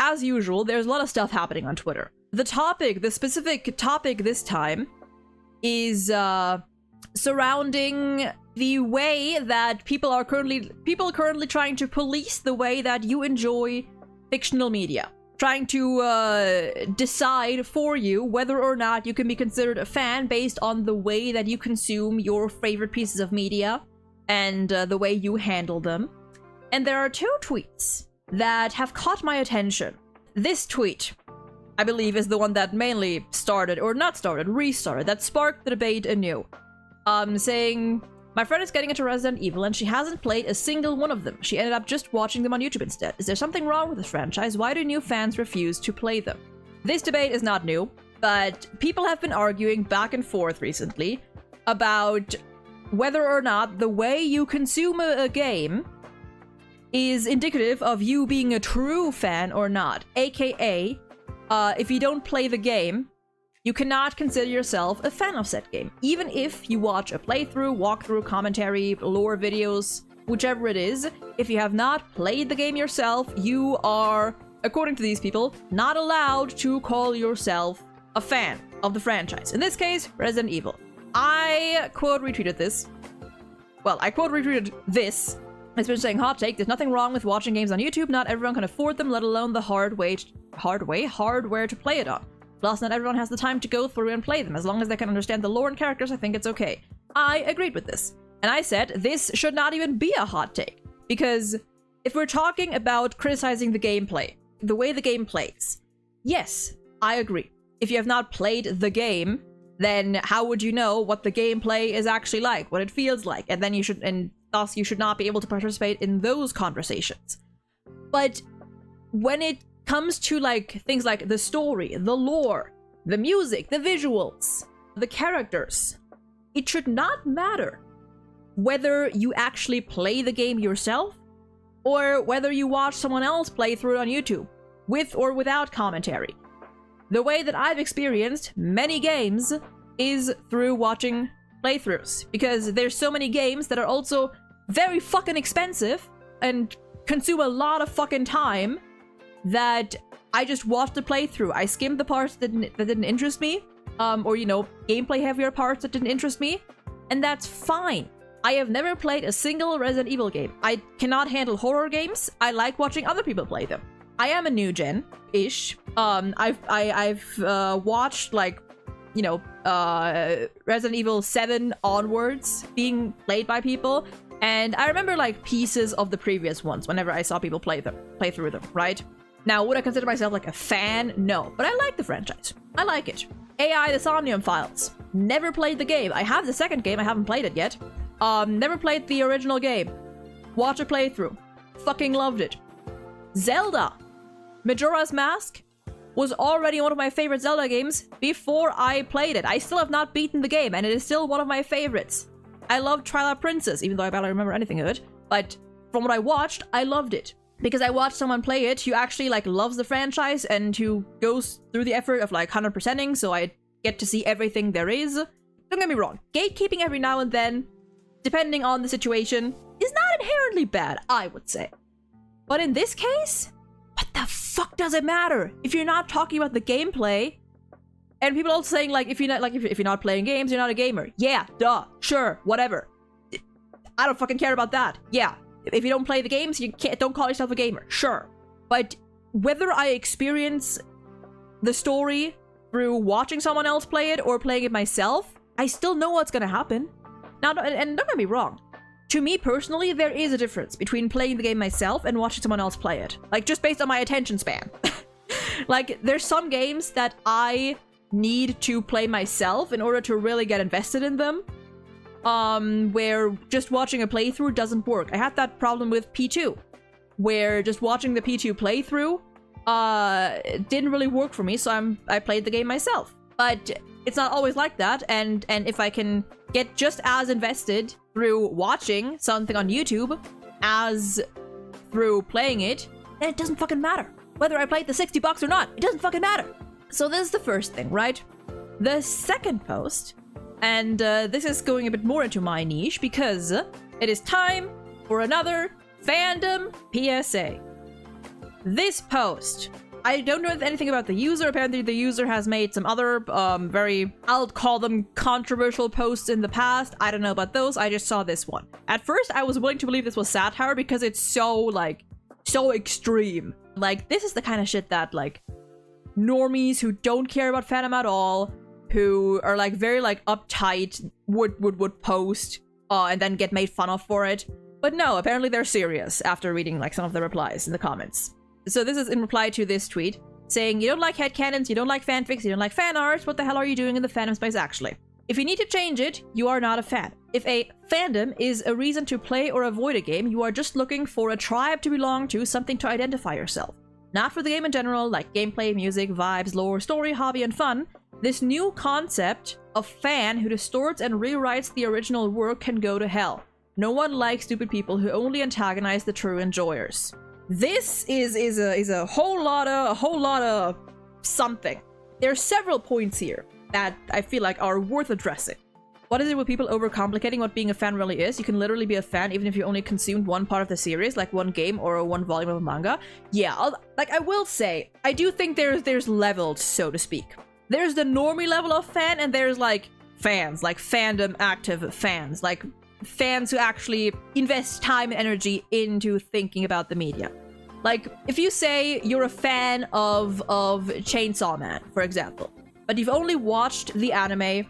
as usual, there's a lot of stuff happening on Twitter. The specific topic this time is surrounding the way that people are currently trying to police the way that you enjoy fictional media. Trying to decide for you whether or not you can be considered a fan based on the way that you consume your favorite pieces of media and the way you handle them. And there are two tweets that have caught my attention. This tweet, I believe, is the one that mainly restarted, that sparked the debate anew. Saying, my friend is getting into Resident Evil and she hasn't played a single one of them. She ended up just watching them on YouTube instead. Is there something wrong with this franchise? Why do new fans refuse to play them? This debate is not new, but people have been arguing back and forth recently about whether or not the way you consume a game is indicative of you being a true fan or not. AKA, if you don't play the game, you cannot consider yourself a fan of said game. Even if you watch a playthrough, walkthrough, commentary, lore videos, whichever it is, if you have not played the game yourself, you are, according to these people, not allowed to call yourself a fan of the franchise. In this case, Resident Evil. I quote retweeted this. Well, I quote retweeted this. It's been saying, hot take, there's nothing wrong with watching games on YouTube. Not everyone can afford them, let alone the hardware to play it on. Plus, not everyone has the time to go through and play them. As long as they can understand the lore and characters, I think it's okay. I agreed with this. And I said, this should not even be a hot take. Because if we're talking about criticizing the gameplay, the way the game plays, yes, I agree. If you have not played the game, then how would you know what the gameplay is actually like, what it feels like? And then thus you should not be able to participate in those conversations. But when it comes to things like the story, the lore, the music, the visuals, the characters, it should not matter whether you actually play the game yourself or whether you watch someone else play through it on YouTube, with or without commentary. The way that I've experienced many games is through watching playthroughs, because there's so many games that are also very fucking expensive and consume a lot of fucking time that I just watched the playthrough. I skimmed the parts that didn't interest me, or gameplay heavier parts that didn't interest me, and that's fine. I have never played a single Resident Evil game. I cannot handle horror games. I like watching other people play them. I am a new gen-ish. I've watched Resident Evil 7 onwards being played by people, and I remember pieces of the previous ones whenever I saw people play through them, right? Now, would I consider myself a fan? No, but I like the franchise. I like it. AI the Somnium Files. Never played the game. I have the second game, I haven't played it yet. Never played the original game. Watch a playthrough. Fucking loved it. Zelda. Majora's Mask was already one of my favorite Zelda games before I played it. I still have not beaten the game, and it is still one of my favorites. I love Twilight Princess, even though I barely remember anything of it. But from what I watched, I loved it. Because I watched someone play it who actually loves the franchise and who goes through the effort of 100%ing, so I get to see everything there is. Don't get me wrong, gatekeeping every now and then, depending on the situation, is not inherently bad, I would say. But in this case, what the fuck does it matter? If you're not talking about the gameplay, and people also saying if you're not playing games, you're not a gamer. Yeah, duh, sure, whatever. I don't fucking care about that. Yeah. If you don't play the games, don't call yourself a gamer. Sure. But whether I experience the story through watching someone else play it or playing it myself, I still know what's gonna happen. Now, and don't get me wrong. To me personally, there is a difference between playing the game myself and watching someone else play it. Just based on my attention span. There's some games that I need to play myself in order to really get invested in them. Where just watching a playthrough doesn't work. I had that problem with P2, where just watching the P2 playthrough didn't really work for me, so I played the game myself. But it's not always like that, and if I can get just as invested through watching something on YouTube as through playing it, then it doesn't fucking matter. Whether I played the $60 or not, it doesn't fucking matter. So this is the first thing, right? The second post, and this is going a bit more into my niche because it is time for another fandom PSA. This post I don't know anything about the user. Apparently the user has made some other I'll call them controversial posts in the past. I don't know about those. I just saw this one. At first I was willing to believe this was satire because it's so like so extreme. Like, this is the kind of shit that like normies who don't care about fandom at all, who are like very like uptight would post and then get made fun of for it. But no, apparently they're serious after reading like some of the replies in the comments. So this is in reply to this tweet saying, you don't like headcanons, you don't like fanfics, you don't like fan art, what the hell are you doing in the fandom space actually? If you need to change it, you are not a fan. If a fandom is a reason to play or avoid a game, you are just looking for a tribe to belong to, something to identify yourself. Not for the game in general, like gameplay, music, vibes, lore, story, hobby, and fun. This new concept of fan who distorts and rewrites the original work can go to hell. No one likes stupid people who only antagonize the true enjoyers. This is a whole lot of something. There are several points here that I feel like are worth addressing. What is it with people overcomplicating what being a fan really is? You can literally be a fan even if you only consumed one part of the series, like one game or one volume of a manga. Yeah, I will say, I do think there's levels, so to speak. There's the normie level of fan, and there's like fans, like fandom active fans, like fans who actually invest time and energy into thinking about the media. Like, if you say you're a fan of Chainsaw Man, for example, but you've only watched the anime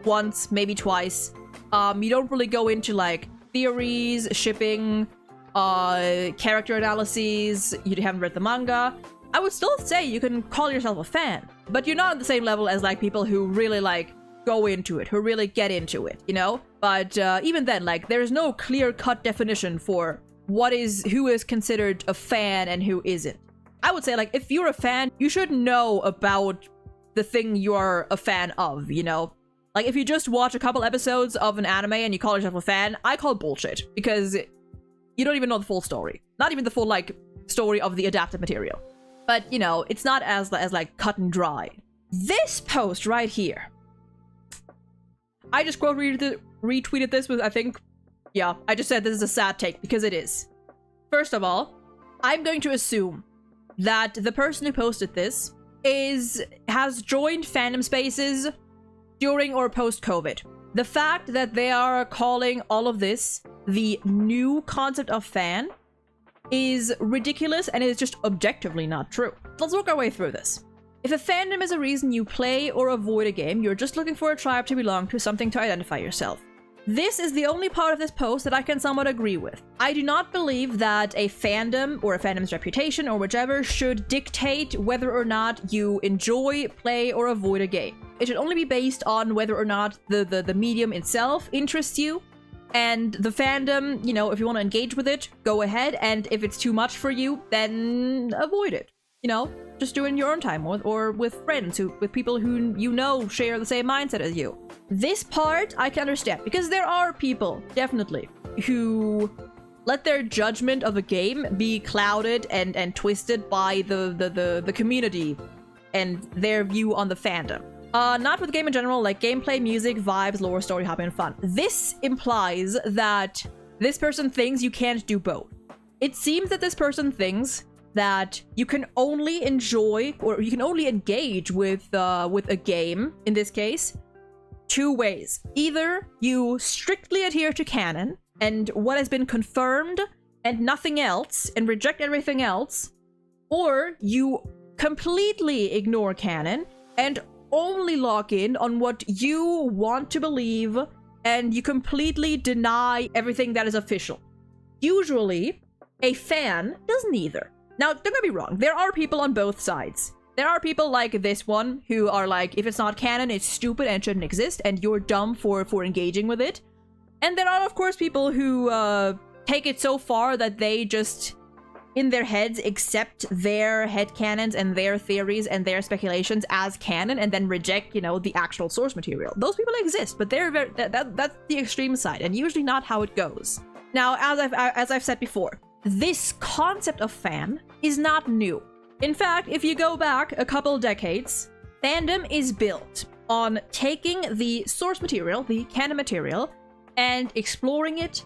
once, maybe twice, you don't really go into like theories, shipping, character analyses, you haven't read the manga, I would still say you can call yourself a fan, but you're not on the same level as like people who really like go into it, who really get into it, you know? But even then, like, there's no clear-cut definition for who is considered a fan and who isn't. I would say, like, if you're a fan, you should know about the thing you're a fan of, you know? Like, if you just watch a couple episodes of an anime and you call yourself a fan, I call bullshit, because you don't even know the full story. Not even the full, like, story of the adapted material. But, you know, it's not as like, cut and dry. This post right here, I just quote retweeted this with, I think, yeah, I just said this is a sad take, because it is. First of all, I'm going to assume that the person who posted this has joined fandom spaces during or post-COVID. The fact that they are calling all of this the new concept of fan is ridiculous, and it is just objectively not true. Let's work our way through this. If a fandom is a reason you play or avoid a game, you're just looking for a tribe to belong to, something to identify yourself. This is the only part of this post that I can somewhat agree with. I do not believe that a fandom or a fandom's reputation or whichever should dictate whether or not you enjoy, play, or avoid a game. It should only be based on whether or not the medium itself interests you. And the fandom, you know, if you want to engage with it, go ahead. And if it's too much for you, then avoid it. You know, just do it in your own time or with friends, with people who you know share the same mindset as you. This part I can understand, because there are people, definitely, who let their judgment of a game be clouded and twisted by the community and their view on the fandom. Not with the game in general, like gameplay, music, vibes, lore, story, hobby, and fun. This implies that this person thinks you can't do both. It seems that this person thinks that you can only enjoy or you can only engage with a game, in this case, two ways. Either you strictly adhere to canon and what has been confirmed and nothing else and reject everything else, or you completely ignore canon and only lock in on what you want to believe and you completely deny everything that is official. Usually, a fan does neither. Now, don't get me wrong, there are people on both sides. There are people like this one who are like, if it's not canon, it's stupid and shouldn't exist, and you're dumb for engaging with it. And there are, of course, people who take it so far that they just, in their heads, accept their headcanons and their theories and their speculations as canon and then reject, you know, the actual source material. Those people exist, but they're that's the extreme side, and usually not how it goes. Now, as I've said before, this concept of fan is not new. In fact, if you go back a couple decades, fandom is built on taking the source material, the canon material, and exploring it,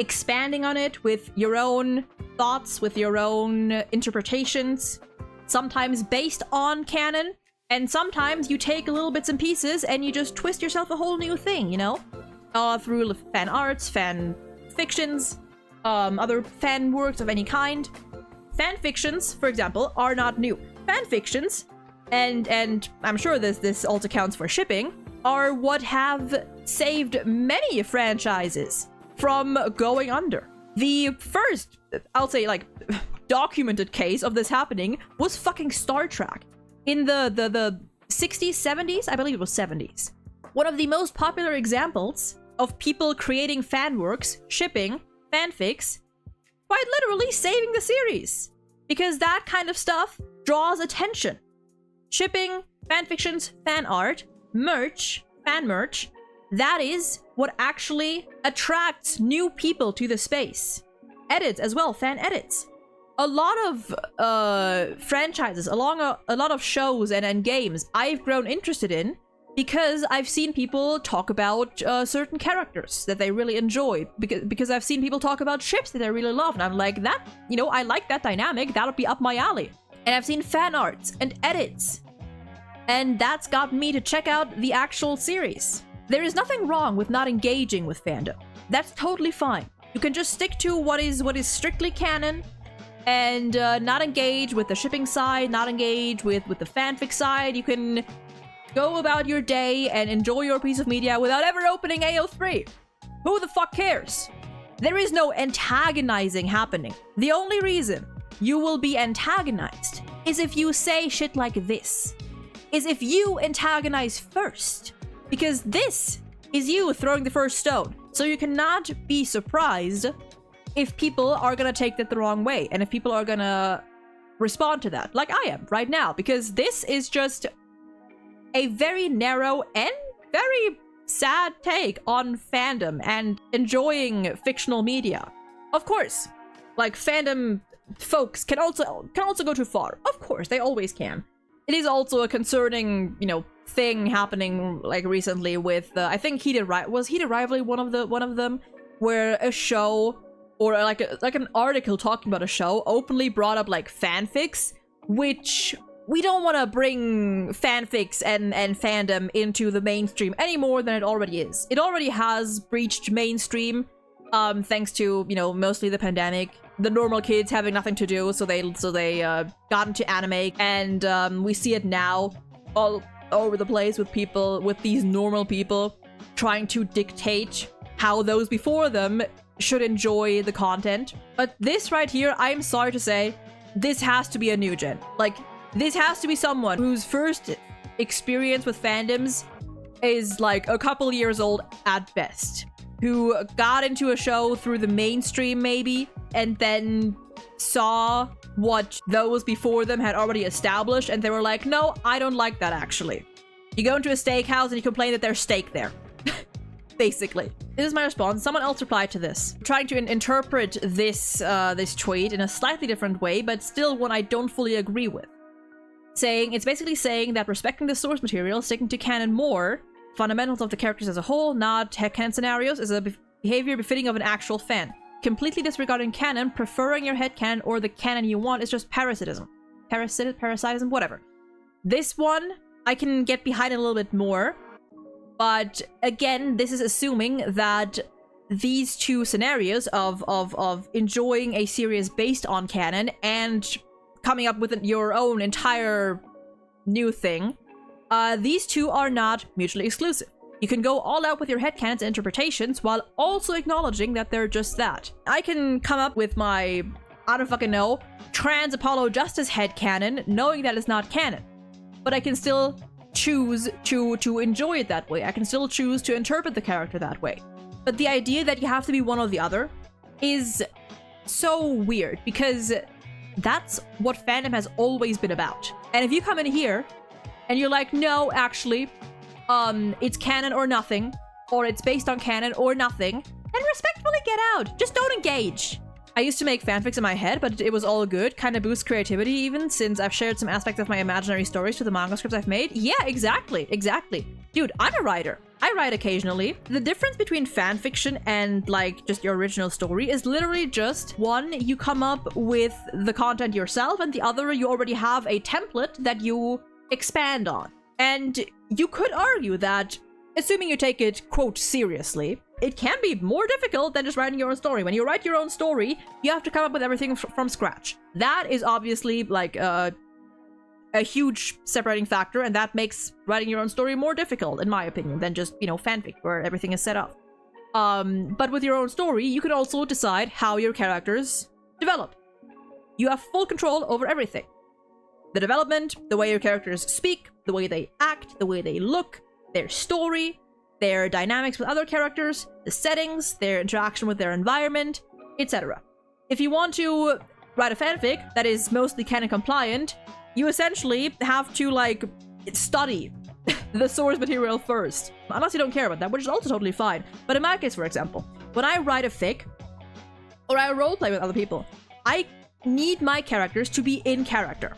expanding on it with your own thoughts, with your own interpretations, sometimes based on canon, and sometimes you take little bits and pieces and you just twist yourself a whole new thing, you know? Through fan arts, fan fictions, other fan works of any kind. Fan fictions, for example, are not new. Fan fictions, and I'm sure this also counts for shipping, are what have saved many franchises from going under. The first, I'll say, like, documented case of this happening was fucking Star Trek. In the 60s, 70s? I believe it was 70s. One of the most popular examples of people creating fan works, shipping, fanfics, quite literally saving the series. Because that kind of stuff draws attention. Shipping, fanfictions, fan art, merch, fan merch, that is what actually attracts new people to the space. Edits as well, fan edits. A lot of franchises, a lot of shows and games I've grown interested in because I've seen people talk about certain characters that they really enjoy. Because I've seen people talk about ships that I really love. And I'm like, that, you know, I like that dynamic. That'll be up my alley. And I've seen fan arts and edits. And that's got me to check out the actual series. There is nothing wrong with not engaging with fandom. That's totally fine. You can just stick to what is strictly canon and not engage with the shipping side, not engage with the fanfic side. You can go about your day and enjoy your piece of media without ever opening AO3. Who the fuck cares? There is no antagonizing happening. The only reason you will be antagonized is if you say shit like this. Is if you antagonize first. Because this is you throwing the first stone. So you cannot be surprised if people are gonna take that the wrong way. And if people are gonna respond to that. Like I am right now. Because this is just a very narrow and very sad take on fandom and enjoying fictional media. Of course, like fandom folks can also go too far. Of course, they always can. It is also a concerning, you know, thing happening like recently with I think was Heated Rivalry one of them, where a show or like an article talking about a show openly brought up like fanfics, which we don't want to bring fanfics and fandom into the mainstream any more than it already is. It already has breached mainstream, thanks to, you know, mostly the pandemic. The normal kids having nothing to do, so they got into anime, and we see it now all over the place with these normal people trying to dictate how those before them should enjoy the content. But this right here, I'm sorry to say, this has to be a new gen. Like, this has to be someone whose first experience with fandoms is like a couple years old at best, who got into a show through the mainstream maybe, and then saw what those before them had already established, and they were like, no, I don't like that actually. You go into a steakhouse and you complain that there's steak there. Basically. This is my response. Someone else replied to this, trying to interpret this tweet in a slightly different way, but still one I don't fully agree with. It's basically saying that respecting the source material, sticking to canon more, fundamentals of the characters as a whole, not headcanon scenarios, is a behavior befitting of an actual fan. Completely disregarding canon, preferring your headcanon or the canon you want is just parasitism. Parasitism, whatever. This one, I can get behind a little bit more, but again, this is assuming that these two scenarios of enjoying a series based on canon and coming up with your own entire new thing, these two are not mutually exclusive. You can go all out with your headcanons and interpretations while also acknowledging that they're just that. I can come up with my, I don't fucking know, trans Apollo Justice headcanon knowing that it's not canon. But I can still choose to enjoy it that way. I can still choose to interpret the character that way. But the idea that you have to be one or the other is so weird, because that's what fandom has always been about. And if you come in here and you're like, no, actually, it's canon or nothing, or it's based on canon or nothing, then respectfully get out. Just don't engage. I used to make fanfics in my head, but it was all good. Kind of boosts creativity even, since I've shared some aspects of my imaginary stories to the manga scripts I've made. Yeah, exactly. Dude, I'm a writer. I write occasionally. The difference between fanfiction and like just your original story is literally just one, you come up with the content yourself, and the other, you already have a template that you expand on. And you could argue that, assuming you take it, quote, seriously, it can be more difficult than just writing your own story. When you write your own story, you have to come up with everything from scratch. That is obviously like a huge separating factor, and that makes writing your own story more difficult, in my opinion, than just, you know, fanfic, where everything is set up. But with your own story, you can also decide how your characters develop. You have full control over everything. The development, the way your characters speak, the way they act, the way they look, their story, their dynamics with other characters, the settings, their interaction with their environment, etc. If you want to write a fanfic that is mostly canon compliant, you essentially have to, like, study the source material first. Unless you don't care about that, which is also totally fine. But in my case, for example, when I write a fic, or I roleplay with other people, I need my characters to be in character.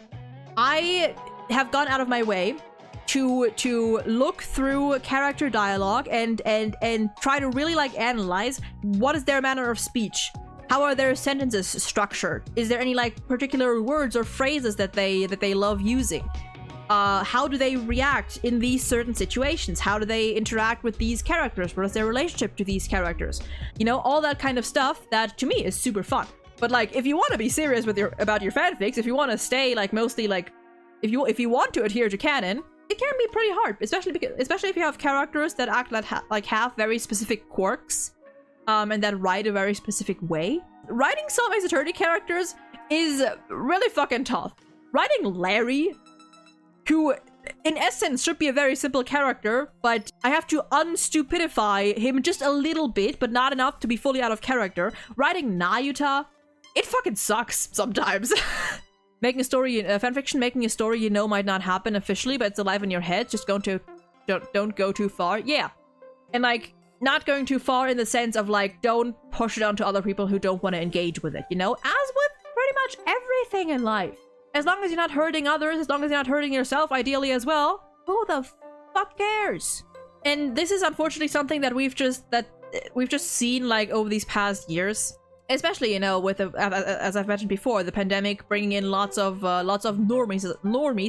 I have gone out of my way to look through character dialogue and try to really, like, analyze what is their manner of speech. How are their sentences structured? Is there any, like, particular words or phrases that they love using? How do they react in these certain situations? How do they interact with these characters? What is their relationship to these characters? You know, all that kind of stuff that, to me, is super fun. But, like, if you want to be serious with about your fanfics, if you want to stay, like, mostly, like, if you want to adhere to canon, it can be pretty hard, especially if you have characters that act like have very specific quirks. And that write a very specific way. Writing some Ace Attorney characters is really fucking tough. Writing Larry, who in essence should be a very simple character, but I have to unstupidify him just a little bit, but not enough to be fully out of character. Writing Nayuta, it fucking sucks sometimes. Making a story, fanfiction, making a story you know might not happen officially, but it's alive in your head. Just don't go too far. Yeah, and like, not going too far in the sense of, like, don't push it onto other people who don't want to engage with it, you know? As with pretty much everything in life. As long as you're not hurting others, as long as you're not hurting yourself, ideally as well, who the fuck cares? And this is unfortunately something that we've just seen, like, over these past years. Especially, you know, with, as I've mentioned before, the pandemic bringing in lots of normies,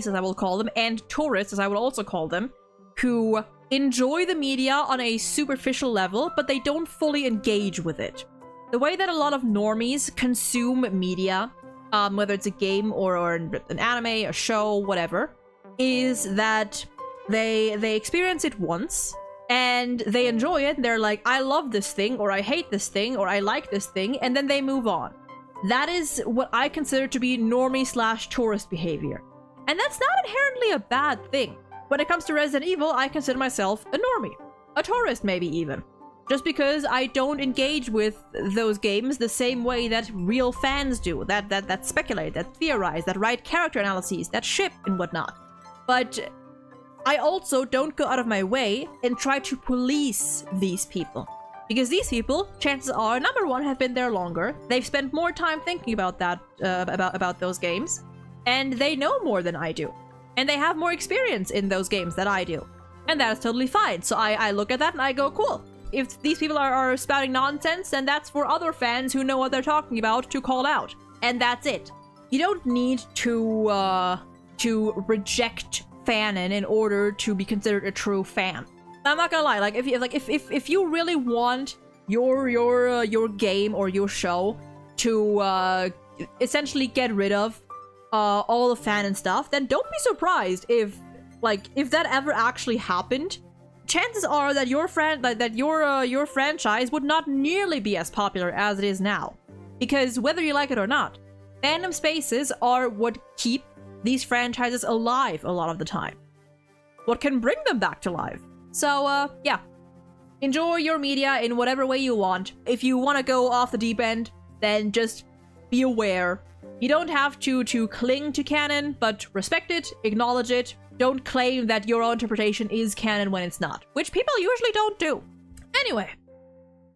as I will call them, and tourists, as I will also call them, who enjoy the media on a superficial level, but they don't fully engage with it. The way that a lot of normies consume media, whether it's a game or an anime, a show, whatever, is that they experience it once, and they enjoy it, they're like, I love this thing, or I hate this thing, or I like this thing, and then they move on. That is what I consider to be normie/tourist behavior. And that's not inherently a bad thing. When it comes to Resident Evil, I consider myself a normie. A tourist, maybe even. Just because I don't engage with those games the same way that real fans do. That speculate, that theorize, that write character analyses, that ship and whatnot. But I also don't go out of my way and try to police these people. Because these people, chances are, number one, have been there longer. They've spent more time thinking about that, about those games. And they know more than I do. And they have more experience in those games than I do. And that is totally fine. So I look at that and I go, cool. If these people are spouting nonsense, then that's for other fans who know what they're talking about to call out. And that's it. You don't need to reject fanon in order to be considered a true fan. I'm not gonna lie, like if you really want your game or your show to essentially get rid of all the fanon stuff, then don't be surprised if that ever actually happened. Chances are that your franchise would not nearly be as popular as it is now. Because whether you like it or not, fandom spaces are what keep these franchises alive a lot of the time. What can bring them back to life. So, yeah. Enjoy your media in whatever way you want. If you want to go off the deep end, then just be aware. You don't have to cling to canon, but respect it, acknowledge it. Don't claim that your own interpretation is canon when it's not, which people usually don't do. Anyway,